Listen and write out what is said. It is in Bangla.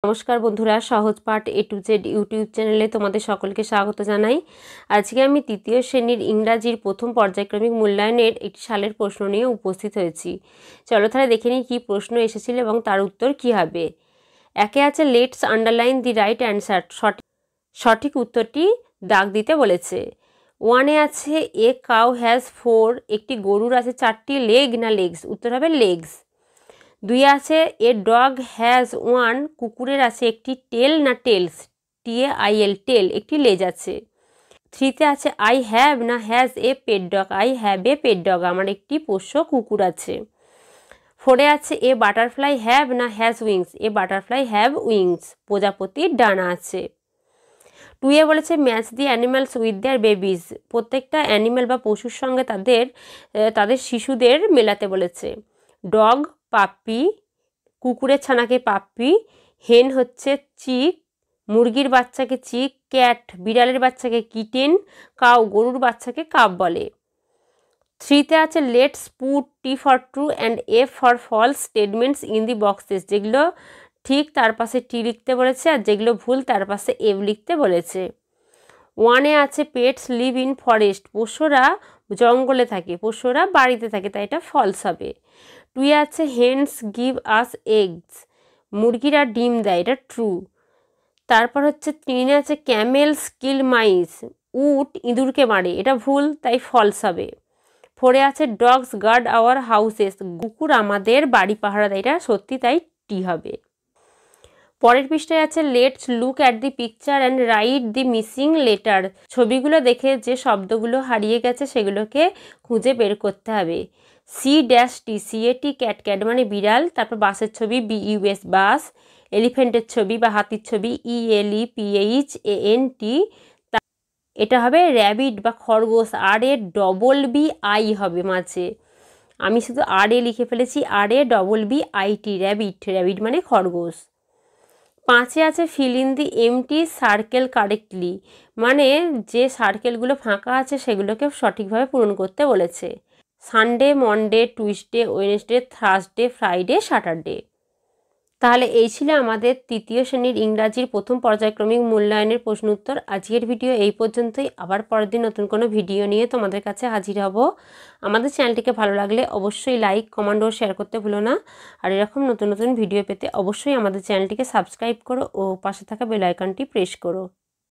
নমস্কার বন্ধুরা, সহজ পাঠ A to Z ইউটিউব চ্যানেলে তোমাদের সকলকে স্বাগত জানাই। আজকে আমি তৃতীয় শ্রেণীর ইংরাজির প্রথম পর্যায়ক্রমিক মূল্যায়নের একটি সালের প্রশ্ন নিয়ে উপস্থিত হয়েছি। চলো তাহলে দেখে নিই কী প্রশ্ন এসেছিল এবং তার উত্তর কী হবে। একে আছে let's underline the right answer, সঠিক উত্তরটি দাগ দিতে বলেছে। ওয়ানে আছে এ কাউ হ্যাজ 4, একটি গরুর আছে 4টি লেগ না লেগস, উত্তর হবে লেগস। 2 আছে এ ডগ হ্যাজ 1, কুকুরের আছে একটি টেল না টেলস, TAIL টেল, একটি লেজ আছে। 3তে আছে আই হ্যাভ না has a pet dog, I have a pet dog, আমার একটি পোষ্য কুকুর আছে। 4এ আছে এ বাটারফ্লাই হ্যাভ না has wings, a butterfly have wings, প্রজাপতির ডানা আছে। 2এ বলেছে match the animals with their babies, প্রত্যেকটা অ্যানিম্যাল বা পশুর সঙ্গে তাদের শিশুদের মেলাতে বলেছে। ডগ পাপ্পি, কুকুরের ছানাকে পাপ্পি, হেন হচ্ছে চিক, মুরগির বাচ্চাকে চিক, ক্যাট বিড়ালের বাচ্চাকে কিটেন, কাউ গরুর বাচ্চাকে কাপ বলে। 3তে আছে let's put T for true and F for false statements in the boxes, যেগুলো ঠিক তার পাশে T লিখতে বলেছে আর যেগুলো ভুল তার পাশে F লিখতে বলেছে। 1এ আছে পেটস লিভ ইন ফরেস্ট, পোষ্যরা জঙ্গলে থাকে, পোষ্যরা বাড়িতে থাকে, তাই এটা ফলস হবে। 2এ আছে হেন্স গিভ আস এগস, মুরগিরা ডিম দেয়, এটা ট্রু। তারপর হচ্ছে 3এ আছে ক্যামেলস কিল মাইস, উট ইঁদুরকে মারে, এটা ভুল, তাই ফলস হবে। 4এ আছে ডগস গার্ড আওয়ার হাউসেস, কুকুর আমাদের বাড়ি পাহারা দেয়, এটা সত্যি, তাই টি হবে। পরের পৃষ্ঠায় আছে let's look at the picture and write the missing letter, ছবিগুলো দেখে যে শব্দগুলো হারিয়ে গেছে সেগুলোকে খুঁজে বের করতে হবে। C-T ক্যাট, ক্যাট মানে বিড়াল, তারপর বাসের ছবি BUS বাস, এলিফ্যান্টের ছবি বা হাতির ছবি ELEPHANT, এটা হবে র্যাবিট বা খরগোশ, RABBI হবে মাঝে, আমি শুধু RA লিখে ফেলেছি, RABBIT র্যাবিট, র্যাবিট মানে খরগোশ। 5এ আছে fill in the empty circle correctly, মানে যে সার্কেলগুলো ফাঁকা আছে সেগুলোকে সঠিকভাবে পূরণ করতে বলেছে। Sunday, Monday, Tuesday, Wednesday, Thursday, Friday, Saturday. তাহলে এই ছিল আমাদের তৃতীয় শ্রেণীর ইংরাজির প্রথম পর্যায়ক্রমিক মূল্যায়নের প্রশ্ন উত্তর। আজকের ভিডিও এই পর্যন্তই, আবার পরের দিন নতুন কোনো ভিডিও নিয়ে তোমাদের কাছে হাজির হব। আমাদের চ্যানেলটিকে ভালো লাগলে অবশ্যই লাইক, কমেন্ট ও শেয়ার করতে ভুলো না। আর এরকম নতুন নতুন ভিডিও পেতে অবশ্যই আমাদের চ্যানেলটিকে সাবস্ক্রাইব করো ও পাশে থাকা বেল আইকনটি প্রেস করো।